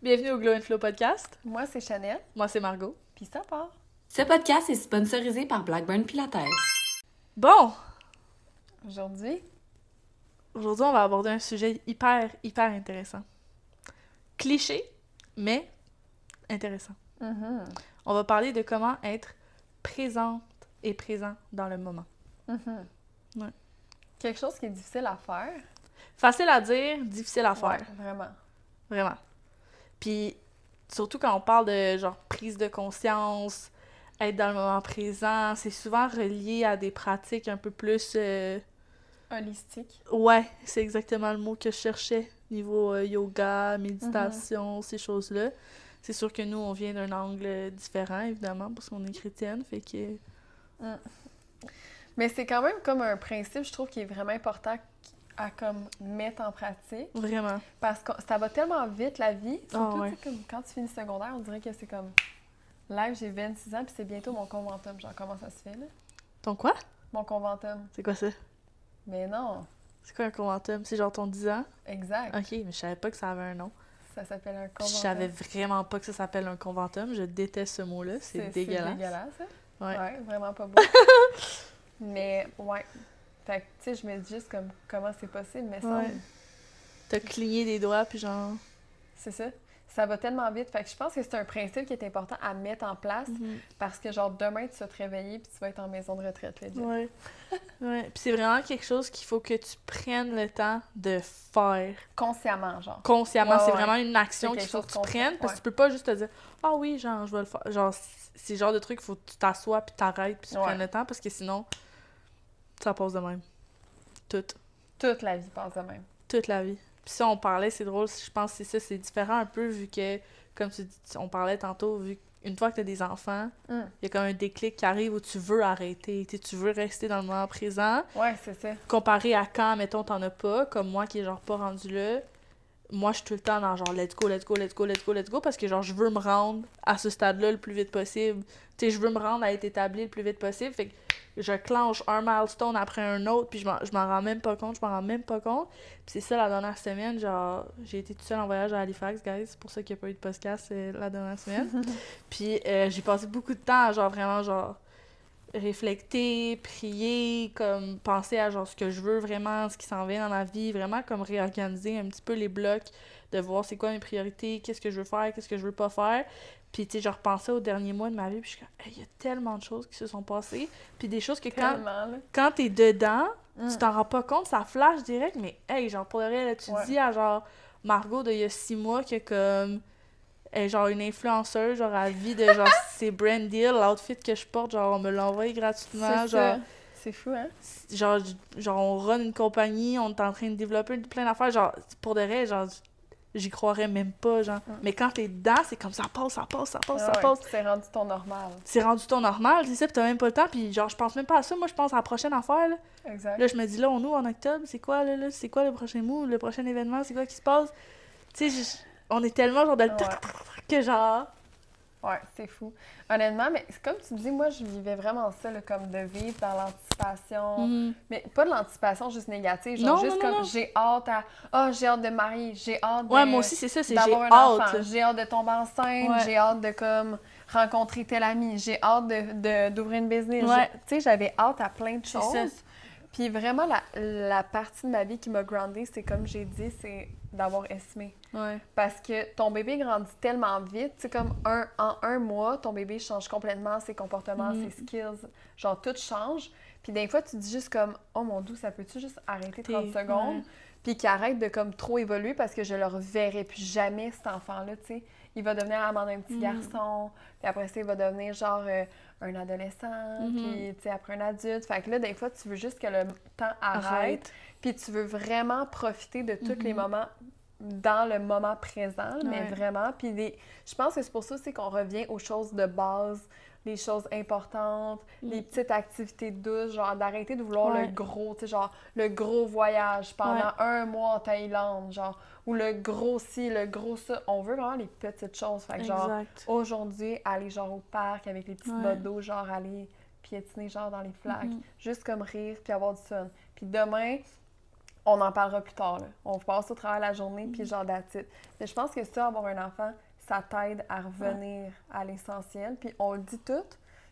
Bienvenue au Glow and Flow podcast. Moi, c'est Chanel. Moi, c'est Margot. Puis ça part. Ce podcast est sponsorisé par Blackburn Pilates. Bon, Aujourd'hui, aujourd'hui, on va aborder un sujet hyper intéressant. Cliché, mais intéressant. On va parler de comment être présente et présent dans le moment. Ouais. quelque chose qui est difficile à faire. Facile à dire, difficile à faire. Ouais, vraiment. Vraiment. Puis, surtout quand on parle de genre prise de conscience, être dans le moment présent, c'est souvent relié à des pratiques un peu plus... Holistique. Ouais, c'est exactement le mot que je cherchais. Niveau yoga, méditation, ces choses-là. C'est sûr que nous, on vient d'un angle différent, évidemment, parce qu'on est chrétienne, fait que... Mais c'est quand même comme un principe, je trouve, qui est vraiment important à comme mettre en pratique. Vraiment. Parce que ça va tellement vite, la vie. Surtout, ouais. tu sais, comme quand tu finis secondaire, on dirait que c'est comme... Là, j'ai 26 ans, puis c'est bientôt mon conventum. Genre, comment ça se fait, là? Ton quoi? Mon conventum. C'est quoi ça? Mais non. C'est quoi un conventum? C'est genre ton 10 ans? Exact. Ok, mais je savais pas que ça avait un nom. Ça s'appelle un Je conventum. savais vraiment pas que ça s'appelle un conventum. Je déteste ce mot-là. C'est dégueulasse. C'est dégueulasse, hein? Ouais. Vraiment pas beau. Mais, ouais. Fait que, tu sais, je me dis juste comme, comment c'est possible, mais ça, Ouais. T'as cligné des doigts, puis genre... c'est ça. Ça va tellement vite. Fait que je pense que c'est un principe qui est important à mettre en place parce que, genre, demain, tu vas te réveiller puis tu vas être en maison de retraite, legit. Ouais. Ouais. Puis c'est vraiment quelque chose qu'il faut que tu prennes le temps de faire. Consciemment, genre. Consciemment. Ouais, c'est ouais. vraiment une action C'est qu'il quelque faut chose que tu conscient, prennes parce que ouais. tu peux pas juste te dire « Ah oui, genre, je vais le faire. » Genre, c'est le genre de truc, il faut que tu t'assoies puis t'arrêtes puis tu Ouais. prennes le temps parce que sinon, ça passe de même. Toute La vie passe de même. Toute la vie. Puis ça, on parlait, c'est drôle, je pense que c'est ça, c'est différent un peu vu que, comme tu dis, on parlait tantôt, vu qu'une fois que t'as des enfants, il y a comme un déclic qui arrive où tu veux arrêter, tu veux rester dans le moment présent, Ouais, c'est ça. comparé à quand, mettons, t'en as pas, comme moi qui est genre pas rendu là, moi je suis tout le temps dans genre let's go, parce que genre je veux me rendre à ce stade-là le plus vite possible. Tu sais, je veux me rendre à être établi le plus vite possible, fait que je clenche un milestone après un autre, puis je m'en rends même pas compte, Puis c'est ça, la dernière semaine, genre, j'ai été toute seule en voyage à Halifax, guys, c'est pour ça qu'il n'y a pas eu de podcast la dernière semaine. Puis j'ai passé beaucoup de temps à genre vraiment genre réflecter, prier, comme penser à genre ce que je veux vraiment, ce qui s'en vient dans ma vie, vraiment comme réorganiser un petit peu les blocs, de voir c'est quoi mes priorités, qu'est-ce que je veux faire, qu'est-ce que je veux pas faire. Puis tu sais, je repensais aux derniers mois de ma vie, puis je suis comme, hey, il y a tellement de choses qui se sont passées, puis des choses que quand t'es dedans, tu t'en rends pas compte, ça flash direct, mais hey, genre pour le vrai, là, tu dis à genre Margot d'il y a 6 mois que comme elle est genre une influenceuse, genre à vie de genre c'est brand deal, l'outfit que je porte, genre on me l'envoie gratuitement, C'est genre ça. C'est fou, hein? genre on run une compagnie, on est en train de développer plein d'affaires, genre pour de vrai, genre j'y croirais même pas, genre. Mais quand t'es dedans, c'est comme ça passe. C'est rendu ton normal. C'est rendu ton normal, c'est ça, pis t'as même pas le temps, pis genre je pense même pas à ça, moi je pense à la prochaine affaire, là. Exact. Là je me dis là, on ouvre en octobre, c'est quoi là, c'est quoi le prochain move, le prochain événement, c'est quoi qui se passe? Tu sais, on est tellement genre dans le que genre... Ouais, c'est fou. Honnêtement, mais comme tu dis, moi, je vivais vraiment ça, là, comme de vivre dans l'anticipation. Mais pas de l'anticipation juste négative, genre Non, juste non, comme non. j'ai hâte à... j'ai hâte de me marier, j'ai hâte de... Ouais, moi aussi, c'est ça, c'est j'ai d'avoir un hâte. enfant, j'ai hâte de tomber enceinte, Ouais. j'ai hâte de, comme, rencontrer tel ami, j'ai hâte d'ouvrir une business. Ouais. Tu sais, j'avais hâte à plein de C'est choses. ça. Puis vraiment, la partie de ma vie qui m'a groundée, c'est comme j'ai dit, c'est d'avoir estimé. Ouais. Parce que ton bébé grandit tellement vite, tu sais, comme en un mois, ton bébé change complètement ses comportements, ses skills, genre tout change. Puis des fois, tu dis juste comme « Oh mon Dieu, ça peut-tu juste arrêter 30 secondes? Ouais. » Puis qu'il arrête de comme trop évoluer parce que je le reverrai plus jamais, cet enfant-là, tu sais. Il va devenir amant d'un petit garçon, puis après ça, il va devenir genre un adolescent, puis tu sais, après un adulte. Fait que là, des fois, tu veux juste que le temps arrête, puis tu veux vraiment profiter de tous les moments dans le moment présent, mais vraiment. Puis je pense que c'est pour ça aussi qu'on revient aux choses de base, les choses importantes, les petites activités douces, genre d'arrêter de vouloir le gros, tu sais, genre le gros voyage pendant un mois en Thaïlande, genre, ou le gros ci, le gros ça. On veut vraiment les petites choses. Fait que genre, aujourd'hui, aller genre au parc avec les petites bottes d'eau, genre aller piétiner genre dans les flaques, juste comme rire puis avoir du fun. Puis demain, on en parlera plus tard, là. On passe au travers de la journée, puis genre that's it. Mais je pense que ça, avoir un enfant, ça t'aide à revenir à l'essentiel. Puis on le dit tout.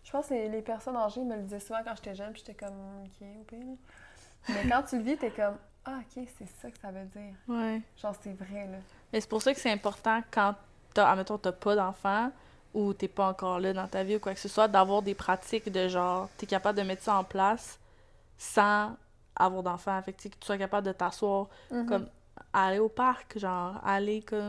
Je pense que les personnes âgées me le disaient souvent quand j'étais jeune, puis j'étais comme, OK, au pire. Mais quand tu le vis, t'es comme, ah, OK, c'est ça que ça veut dire. Ouais. Genre, c'est vrai, là. Mais c'est pour ça que c'est important quand, admettons, t'as pas d'enfant ou t'es pas encore là dans ta vie ou quoi que ce soit, d'avoir des pratiques de genre, t'es capable de mettre ça en place sans avoir d'enfant. Fait que tu sois capable de t'asseoir, comme aller au parc, genre, aller comme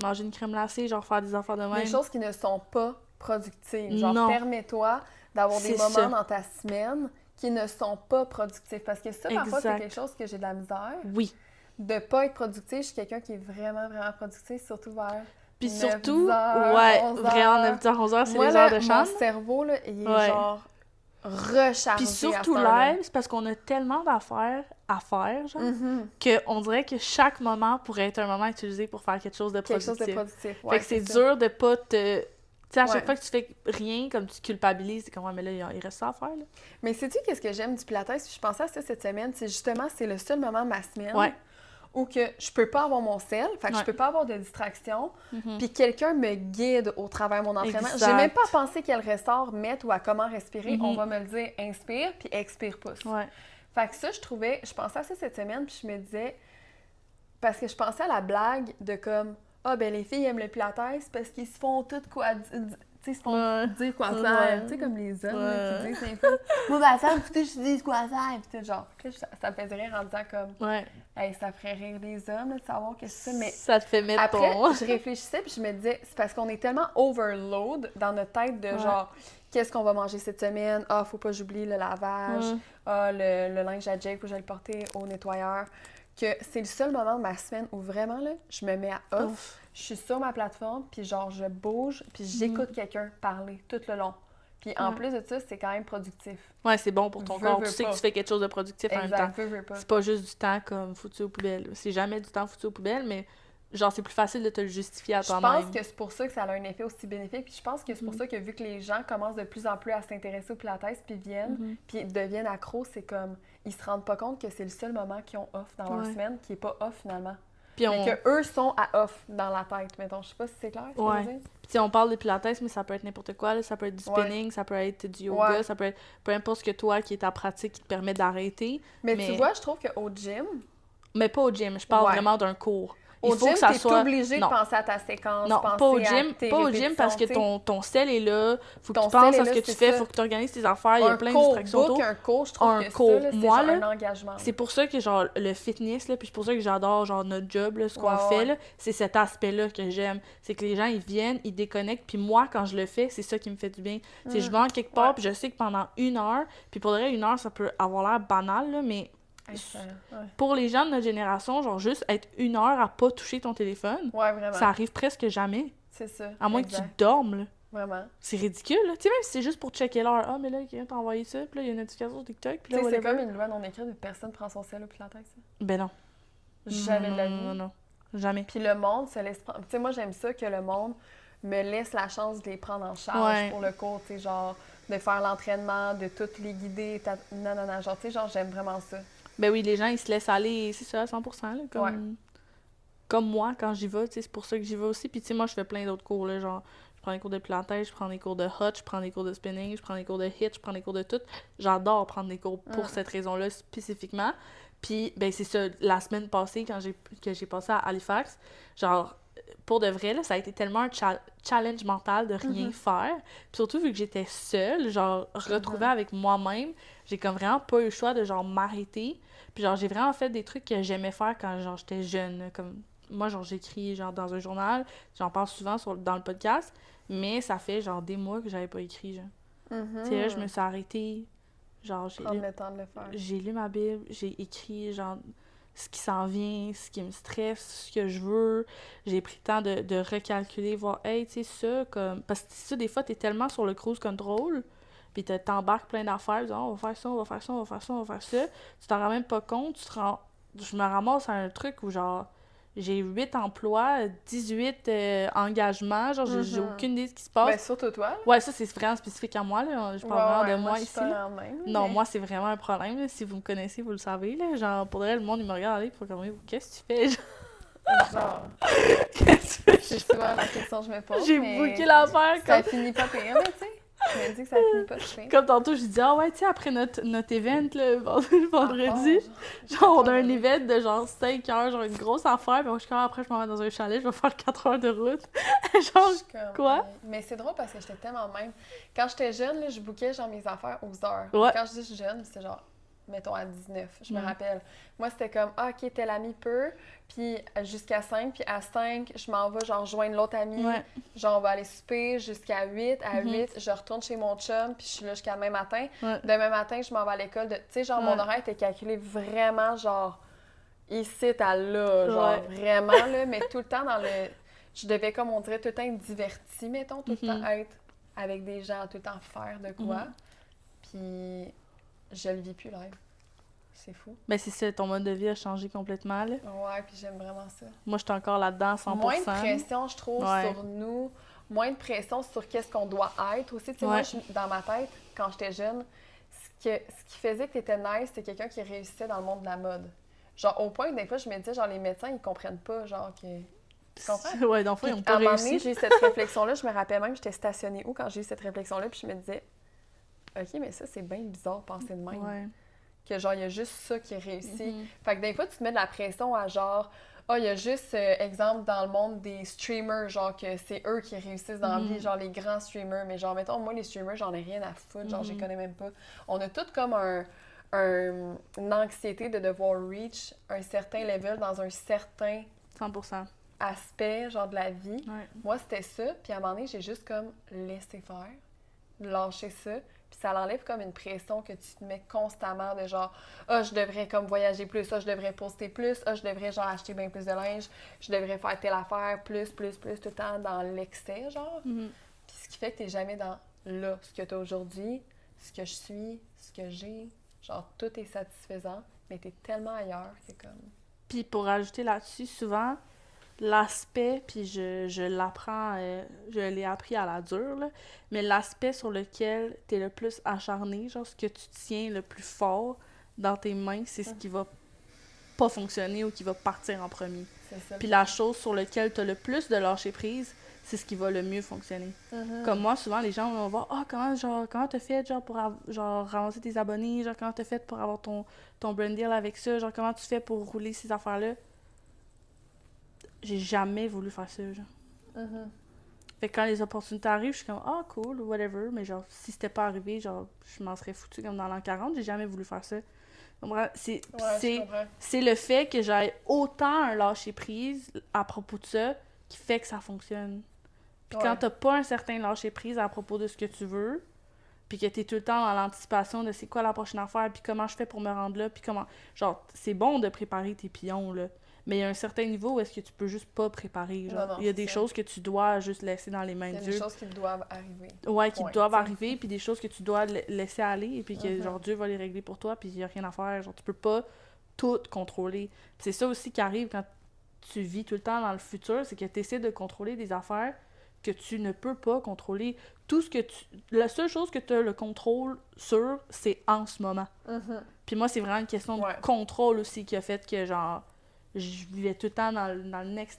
manger une crème glacée, genre faire des affaires de même. Des choses qui ne sont pas productives. Genre, Non. permets-toi d'avoir des C'est moments ça. dans ta semaine qui ne sont pas productifs. Parce que ça, parfois, c'est Exact. quelque chose que j'ai de la misère. Oui. De pas être productif. Je suis quelqu'un qui est vraiment, vraiment productif, surtout vers Puis 9 surtout, heures, ouais, 11 vraiment, heures. 9h, 11h, c'est Moi, les là, heures de chambre. mon cerveau, là, il est Ouais. genre rechargé. Puis surtout à cette heure-là. live, c'est parce qu'on a tellement d'affaires à faire, genre, Mhm. qu'on dirait que chaque moment pourrait être un moment utilisé pour faire quelque chose de Quelque productif. chose de productif. Fait que c'est ça. dur de pas te... Tu sais, à chaque Ouais. fois que tu fais rien, comme tu culpabilises, c'est comme, ouais, mais là, il reste ça à faire, là. Mais sais-tu qu'est-ce que j'aime du Pilates? Puis je pensais à ça cette semaine. C'est justement, c'est le seul moment de ma semaine Ouais. où que je peux pas avoir mon sel, fait que je Ouais. peux pas avoir de distraction, Mhm. puis quelqu'un me guide au travers de mon entraînement. Exact. J'ai même pas pensé quel ressort mettre ou à comment respirer. Mhm. On va me le dire, inspire, puis expire pouce. Ouais. Fait que ça, je pensais à ça cette semaine, puis je me disais, parce que je pensais à la blague de comme, ah ben les filles aiment le Pilates parce qu'ils se font tout quoi, tu sais, ils se font Ouais. dire quoi Ouais. faire, tu sais, comme les hommes là, qui Ouais. disent des fois, moi ma femme, faut que je dise quoi faire, puis tout genre, puis là, ça me faisait rire en disant comme, Ouais. hey, ça ferait rire les hommes là, de savoir que c'est ça, mais Ça te fait mettre après, ton... je réfléchissais puis je me disais, c'est parce qu'on est tellement overload dans notre tête de Ouais. genre, qu'est-ce qu'on va manger cette semaine? Ah, faut pas que j'oublie le lavage. Ouais. Ah, le linge à Jake, faut que je le porter au nettoyeur. Que c'est le seul moment de ma semaine où vraiment, là, je me mets à off. Ouf. Je suis sur ma plateforme, puis genre, je bouge, puis j'écoute quelqu'un parler tout le long. Puis en Ouais. plus de ça, c'est quand même productif. Ouais, c'est bon pour ton Veux, corps. veux Tu sais pas. que tu fais quelque chose de productif en même temps. Exact, veux pas. C'est pas juste du temps comme foutu aux poubelles. C'est jamais du temps foutu aux poubelles, mais genre, c'est plus facile de te le justifier à Je toi-même. pense que c'est pour ça que ça a un effet aussi bénéfique. Puis je pense que c'est pour ça que vu que les gens commencent de plus en plus à s'intéresser au Pilates, puis viennent, puis deviennent accros, c'est comme, ils se rendent pas compte que c'est le seul moment qu'ils ont off dans leur Ouais. semaine, qui est pas off finalement. Puis Mais on... que eux sont à off dans la tête, mettons. Je sais pas si c'est clair ce que Ouais. je veux dire. Puis tu sais, on parle de pilates, mais ça peut être n'importe quoi. Là. Ça peut être du spinning, ça peut être du yoga, Ouais. ça peut être peu importe ce que toi, qui est ta pratique, qui te permet d'arrêter. Mais Mais- tu vois, je trouve qu'au gym, Mais pas au gym, je parle Ouais. vraiment d'un cours. au Il faut gym, que ça t'es soit... obligé Non. de penser à ta séquence, Non, penser pas au à gym, tes pas au gym parce que répétitions, ton sel est là, faut que Ton tu penses sel à est ce là, que tu c'est fais, ça. faut que tu organises tes affaires, il y a un plein de cours, distractions autour. un cours, je trouve Un que cours. ça, là, c'est Moi, genre là, un engagement. C'est pour ça que genre le fitness là, puis c'est pour ça que j'adore genre notre job là, ce qu'on Ouais, fait ouais. là, c'est cet aspect-là que j'aime, c'est que les gens ils viennent, ils déconnectent, puis moi quand je le fais, c'est ça qui me fait du bien. C'est je vais en quelque part, Ouais. puis je sais que pendant 1 heure, puis pour vrai 1 heure ça peut avoir l'air banal là, mais Ouais. pour les gens de notre génération, genre juste être 1 heure à pas toucher ton téléphone, Ouais, vraiment. ça arrive presque jamais, C'est ça. à moins exact. que tu dormes là. Vraiment. C'est ridicule là, tu sais même si c'est juste pour checker l'heure, ah mais là quelqu'un t'a envoyé ça, puis là il y a une notification sur TikTok, puis Tu là sais, c'est whatever. comme une loi non écrite de personne prend son sel au Pilates. Ça. Ben non. Jamais de la vie. Non, jamais. Puis le monde se laisse prendre. Tu sais, moi, j'aime ça que le monde me laisse la chance de les prendre en charge Ouais. pour le cours, tu sais, genre, de faire l'entraînement, de toutes les guider. Non, genre, tu sais, genre, j'aime vraiment ça. Ben oui, les gens, ils se laissent aller, c'est ça, à 100%, là, comme... Ouais. Comme moi, quand j'y vais, tu sais, c'est pour ça que j'y vais aussi. Puis tu sais, moi, je fais plein d'autres cours, là, genre, je prends des cours de pilates, je prends des cours de hot, je prends des cours de spinning, je prends des cours de hit, je prends des cours de tout. J'adore prendre des cours pour cette raison-là, spécifiquement. Puis, ben c'est ça, la semaine passée, que j'ai passé à Halifax, genre, pour de vrai, là, ça a été tellement un challenge mental de rien faire. Puis surtout, vu que j'étais seule, genre, retrouvée avec moi-même, j'ai comme vraiment pas eu le choix de, genre, m'arrêter. Puis genre, j'ai vraiment fait des trucs que j'aimais faire quand, genre, j'étais jeune, là, comme... Moi, genre, j'écris, genre, dans un journal, j'en parle souvent dans le podcast, mais ça fait, genre, des mois que j'avais pas écrit, genre. Tu sais, là, je me suis arrêtée, genre, Prendre le temps de le faire. j'ai lu ma Bible, j'ai écrit, genre, ce qui s'en vient, ce qui me stresse, ce que je veux. J'ai pris le temps de recalculer, voir, hey, tu sais, ça, comme... Parce que ça, des fois, t'es tellement sur le cruise control, puis t'embarques plein d'affaires, disant, on va faire ça, on va faire ça, on va faire ça, on va faire ça. Tu t'en rends même pas compte, je me ramasse à un truc où, genre, j'ai 8 emplois, 18 engagements, genre j'ai aucune idée de ce qui se passe. Ben, surtout toi. Ouais, ça, c'est vraiment spécifique à moi, là. Je parle vraiment de moi je ici, suis pas là. en même, Non, mais- moi, c'est vraiment un problème, là. Si vous me connaissez, vous le savez, là. Genre, pour vrai, le monde, il me regarde aller, il faut comme, qu'est-ce que tu fais? Genre, Qu'est-ce que tu fais? c'est souvent la question que je me pose, J'ai mais booké l'affaire, ça comme... finit pas pire, là, tu sais. Je me dis que ça finit pas pire. Comme tantôt, je dis, ah ouais, tu sais, après notre event, là, vendredi, Ah, genre, on a un event de genre 5 heures, genre une grosse affaire, puis moi, je suis comme, après, je m'en vais dans un chalet, je vais faire 4 heures de route. Genre, Je suis comme, quoi? ouais. Mais c'est drôle parce que j'étais tellement même. Quand j'étais jeune, là, je bookais genre mes affaires aux heures. Ouais. Quand je dis jeune, c'était genre, mettons à 19, je me Mm. rappelle. Moi, c'était comme, ah, ok, tel ami peut, puis jusqu'à 5, puis à 5, je m'en vais genre joindre l'autre ami. ouais. Genre, on va aller souper jusqu'à 8. À Mhm. 8, je retourne chez mon chum, puis je suis là jusqu'à demain matin. Ouais. Demain matin, je m'en vais à l'école. Tu sais, genre, mon Ouais. horaire était calculé vraiment, genre, ici à là, genre, Ouais. vraiment, là, mais tout le temps dans le... Je devais, comme on dirait, tout le temps être divertie, mettons, tout le temps être avec des gens, tout le temps faire de quoi. Puis, je le vis plus live. C'est fou. Ben, c'est ça, ton mode de vie a changé complètement, là. Ouais, puis j'aime vraiment ça. Moi, je suis encore là-dedans à 100%. Moins de pression, je trouve, Ouais. sur nous. Moins de pression sur qu'est-ce qu'on doit être aussi. Tu sais, moi, Ouais. dans ma tête, quand j'étais jeune, ce qui faisait que t'étais nice, c'était quelqu'un qui réussissait dans le monde de la mode. Genre, au point que des fois, je me disais, genre, les médecins, ils comprennent pas, genre, que... Tu comprends? Ouais, dans le fond, ils Puis, n'ont pas à un moment donné, réussi. j'ai eu cette réflexion-là. Je me rappelle même, j'étais stationnée où quand j'ai eu cette réflexion-là, puis je me disais, OK, mais ça, c'est bien bizarre de penser de même. Ouais. Que genre, il y a juste ça qui réussit. Mhm. Fait que des fois, tu te mets de la pression à genre, il y a juste, exemple, dans le monde des streamers, genre, que c'est eux qui réussissent dans la vie, genre les grands streamers. Mais genre, mettons, moi, les streamers, j'en ai rien à foutre, genre, je les connais même pas. On a toutes comme une anxiété de devoir reach un certain level dans un certain 100%. aspect, genre, de la vie. Ouais. Moi, c'était ça. Puis à un moment donné, j'ai juste comme laissé faire, lâché ça. Puis ça l'enlève comme une pression que tu te mets constamment de genre, je devrais comme voyager plus, je devrais poster plus, je devrais genre acheter bien plus de linge, je devrais faire telle affaire, plus, tout le temps dans l'excès, genre. Mhm. Puis ce qui fait que t'es jamais dans là, ce que t'as aujourd'hui, ce que je suis, ce que j'ai. Genre, tout est satisfaisant, mais t'es tellement ailleurs que comme... Puis pour ajouter là-dessus, souvent, l'aspect, puis je l'apprends, je l'ai appris à la dure, là, mais l'aspect sur lequel t'es le plus acharné, genre ce que tu tiens le plus fort dans tes mains, c'est ce qui va pas fonctionner ou qui va partir en premier. C'est ça. Puis la chose sur laquelle t'as le plus de lâcher prise, c'est ce qui va le mieux fonctionner. Comme moi, souvent, les gens vont voir « Ah, comment t'as fait, genre, pour genre, ramasser tes abonnés? Genre, comment t'as fait pour avoir ton brand deal avec ça? Genre, comment tu fais pour rouler ces affaires-là? » J'ai jamais voulu faire ça, genre. Fait que quand les opportunités arrivent, je suis comme « Ah, cool, whatever. » Mais genre, si c'était pas arrivé, genre, je m'en serais foutu comme dans l'an 40. J'ai jamais voulu faire ça. Donc, c'est je comprends. c'est le fait que j'ai autant un lâcher-prise à propos de ça qui fait que ça fonctionne. Puis quand t'as pas un certain lâcher-prise à propos de ce que tu veux, puis que t'es tout le temps dans l'anticipation de c'est quoi la prochaine affaire, puis comment je fais pour me rendre là, puis comment... Genre, c'est bon de préparer tes pions, là, mais il y a un certain niveau où est-ce que tu peux juste pas préparer, genre. Non, Il y a des ça. choses que tu dois juste laisser dans les mains Il y de a des Dieu. choses qui doivent arriver. Ouais, qui Point, doivent t'sais. arriver, puis des choses que tu dois laisser aller, et puis que, genre, Dieu va les régler pour toi, puis il y a rien à faire. Genre, tu peux pas tout contrôler. Puis c'est ça aussi qui arrive quand tu vis tout le temps dans le futur, c'est que tu essaies de contrôler des affaires que tu ne peux pas contrôler. Tout ce que tu... La seule chose que tu as le contrôle sur, c'est en ce moment. Puis moi, c'est vraiment une question de contrôle aussi qui a fait que, genre, je vivais tout le temps dans le next,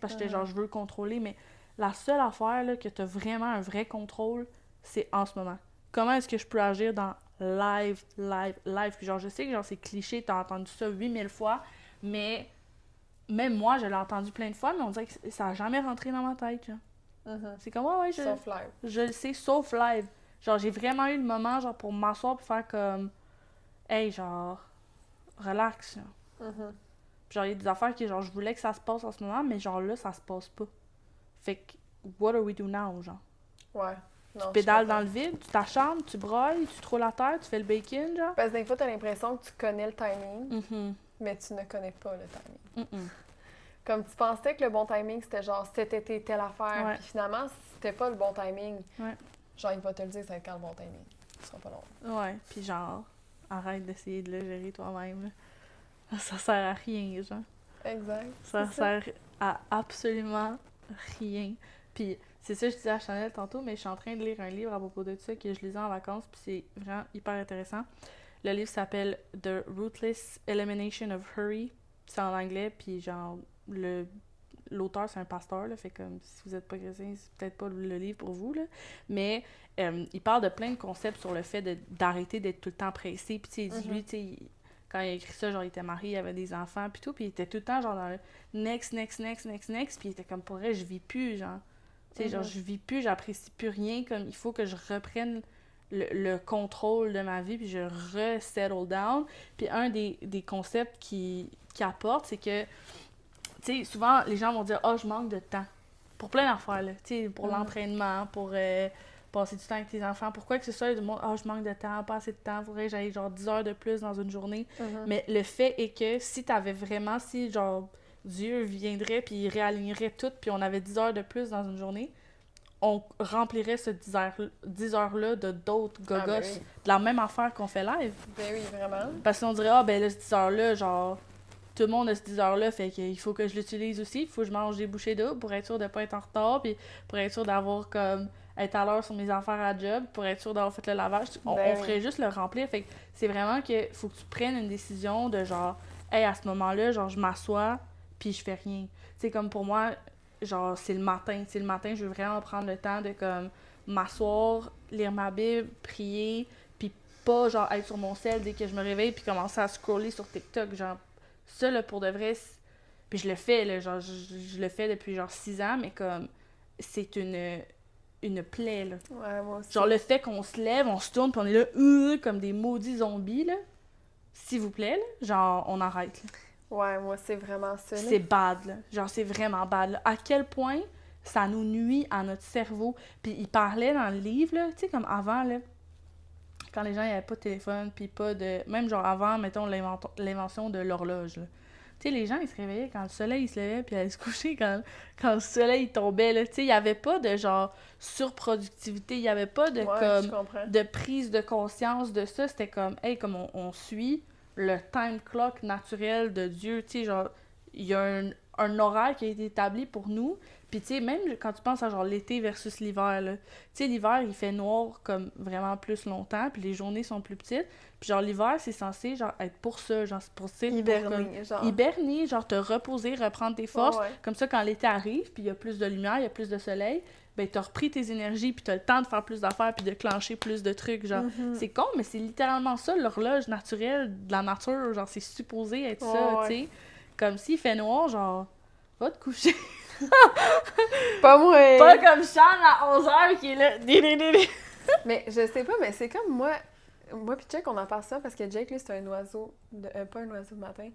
parce que j'étais genre, je veux le contrôler, mais la seule affaire là, que tu as vraiment un vrai contrôle, c'est en ce moment. Comment est-ce que je peux agir dans live? Puis genre, je sais que genre, c'est cliché, t'as entendu ça 8000 fois, mais même moi, je l'ai entendu plein de fois, mais on dirait que ça a jamais rentré dans ma tête, genre. C'est comme, Sauf live. je le sais, sauf live. Genre, j'ai vraiment eu le moment, genre, pour m'asseoir et faire comme, hey, genre, relax, genre. Puis genre, il y a des affaires que, genre, je voulais que ça se passe en ce moment, mais genre, là, ça se passe pas. Fait que, what do we do now, genre? Ouais. Non, Tu pédales dans le vide, tu t'acharnes, tu broyes, tu te roules à terre, tu fais le bacon, genre. Parce que des fois, t'as l'impression que tu connais le timing, mais tu ne connais pas le timing. Comme tu pensais que le bon timing, c'était genre cet été, telle affaire, puis finalement, c'était pas le bon timing. Genre, il va te le dire, c'est quand le bon timing. Ce sera pas long. Ouais, puis genre, arrête d'essayer de le gérer toi-même, là. Ça sert à rien, genre. Exact. Ça sert à absolument rien. Puis c'est ça que je disais à Chanel tantôt, mais je suis en train de lire un livre à propos de ça que je lisais en vacances, puis c'est vraiment hyper intéressant. Le livre s'appelle The Ruthless Elimination of Hurry. C'est en anglais, puis genre, l'auteur, c'est un pasteur, là, fait comme, si vous n'êtes pas chrétien, c'est peut-être pas le livre pour vous, là. Mais il parle de plein de concepts sur le fait d'arrêter d'être tout le temps pressé. Puis tu sais, lui, tu sais, quand il a écrit ça, genre, il était marié, il avait des enfants, puis tout, puis il était tout le temps, genre, dans le next, puis il était comme, pour vrai, je vis plus, genre. Tu sais, genre, je vis plus, j'apprécie plus rien, comme, il faut que je reprenne le contrôle de ma vie, puis je re-settle down. Puis un des concepts qui apporte, c'est que, tu sais, souvent, les gens vont dire « Ah, je manque de temps. » Pour plein d'affaires, là. Tu sais, pour l'entraînement, pour passer du temps avec tes enfants. Pourquoi que ce soit du monde « Ah, je manque de temps, pas assez de temps. Faudrait que j'aille, genre, 10 heures de plus dans une journée. Mais le fait est que si t'avais vraiment, si, genre, Dieu viendrait puis il réalignerait tout, puis on avait 10 heures de plus dans une journée, on remplirait ce 10 heures-là de d'autres gogos de la même affaire qu'on fait live. Ben oui, vraiment. Parce qu'on dirait « Ah, ben là, ce 10 heures-là, genre... » Tout le monde a ce 10 heures-là, fait qu'il faut que je l'utilise aussi. Il faut que je mange des bouchées d'eau pour être sûr de pas être en retard, puis pour être sûr d'avoir comme être à l'heure sur mes affaires à job, pour être sûr d'avoir fait le lavage. On ferait juste le remplir. Fait que c'est vraiment que faut que tu prennes une décision de genre, hey, à ce moment-là, genre, je m'assois, puis je fais rien. C'est comme pour moi, genre, c'est le matin. C'est le matin, je veux vraiment prendre le temps de comme m'asseoir, lire ma Bible, prier, puis pas genre être sur mon cell dès que je me réveille, puis commencer à scroller sur TikTok, genre. Ça, là, pour de vrai, puis je le fais, là, genre, je le fais depuis, genre, 6 ans, mais comme, c'est une plaie, là. Ouais, moi aussi. Genre, le fait qu'on se lève, on se tourne, puis on est là, comme des maudits zombies, là. S'il vous plaît, là, genre, on arrête, là. Ouais, moi, c'est vraiment ça, là. C'est bad, là. Genre, c'est vraiment bad, là. À quel point ça nous nuit à notre cerveau. Puis il parlait dans le livre, là, tu sais, comme avant, là, quand les gens n'avaient pas de téléphone, puis pas de... Même genre avant, mettons, l'invention de l'horloge, là. Tu sais, les gens, ils se réveillaient quand le soleil se levait, puis allaient se coucher quand le soleil tombait, là. Tu sais, il n'y avait pas de, genre, surproductivité, il n'y avait pas de, de prise de conscience de ça. C'était comme, hey, comme on suit le time clock naturel de Dieu, tu sais, genre, il y a un horaire qui a été établi pour nous. Puis, tu sais, même quand tu penses à genre l'été versus l'hiver, là, tu sais, l'hiver, il fait noir comme vraiment plus longtemps, puis les journées sont plus petites. Puis, genre, l'hiver, c'est censé, genre, être pour ça, genre, c'est pour ça. Hiberner, genre. Hiberner, genre, te reposer, reprendre tes forces. Ouais. Comme ça, quand l'été arrive, puis il y a plus de lumière, il y a plus de soleil, ben, t'as repris tes énergies, puis t'as le temps de faire plus d'affaires, puis de clencher plus de trucs, genre. C'est con, mais c'est littéralement ça, l'horloge naturelle de la nature, genre, c'est supposé être ça, tu sais. Comme s'il fait noir, genre, va te coucher. Pas moi! Pas comme Sean à 11h qui est là. Mais je sais pas, mais c'est comme moi pis Chuck, on en parle ça parce que Jake, lui, c'est un oiseau, pas un oiseau de matin.